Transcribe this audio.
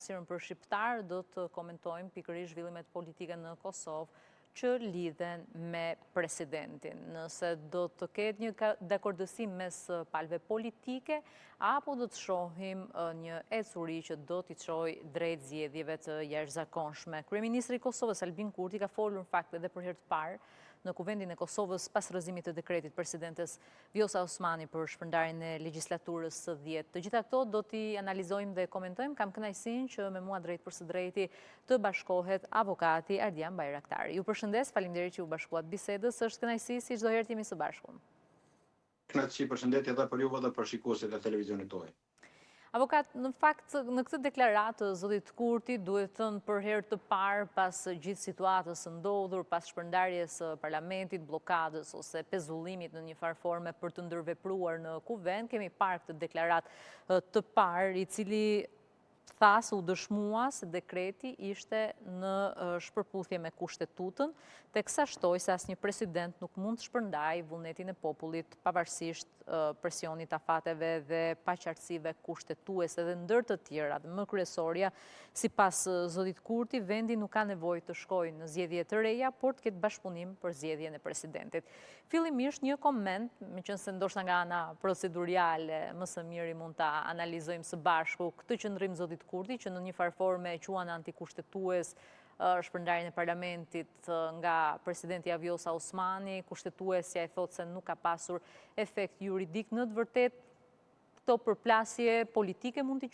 hapësirën për shqiptar, do të komentojmë pikërisht zhvillimet politike në Kosovë që lidhen me presidentin. Nëse do të ketë një dakordësim mes palëve politike, apo do të shohim një ecuri që do t'i çojë drejt zgjedhjeve të jashtëzakonshme. Kryeministri i Kosovës Albin Kurti ka folur në fakt edhe për herë të parë në Kuvendin e Kosovës pas rrëzimit të dekretit presidentes Vjosa Osmani për shpërndarjen e legjislaturës së 10. Të gjitha këto do t'i analizojmë dhe komentojmë. Kam kënaqësinë që me mua drejt për së drejti të bashkohet avokati Ardian Bajraktari. Ju përshëndes, faleminderit që u bashkuat bisedës. Është kënaqësi si çdo herë të jemi së bashku. Kënaqësi, përshëndetje edhe për juve dhe për shikuesit e televizionit tuaj. Avokat, në fakt, në këtë deklaratë, zotit Kurti duhet thënë për herë të parë pas gjithë situatës së ndodhur, pas shpërndarjes së parlamentit, blokadës ose pezullimit në një farë forme për të ndërvepruar në kuvend, kemi parë këtë deklaratë të parë, i cili thasë u dëshmua se dekreti ishte në shpërputhje me kushtetutën, teksa shtoi se asnjë president nuk mund të shpërndajë vullnetin e popullit pavarësisht presionit afateve dhe paqartësive kushtetuese dhe ndër të tjera. Dhe më kryesorja, sipas zotit Kurti, vendi nuk ka nevojë të shkojë në zgjedhje të reja, por të ketë bashkëpunim për zgjedhjen e presidentit. Fillimisht një koment, meqense ndoshta nga ana procedurale më së miri mund ta analizojmë së bashku këtë qëndrim zotit Kurti, që në një farë forme e quan antikushtetues shpërndarjen e parlamentit nga presidenti Vjosa Osmani, kushtetuesja e thotë se nuk ka pasur efekt juridik. Në të vërtetë këto përplasje politike mund t'i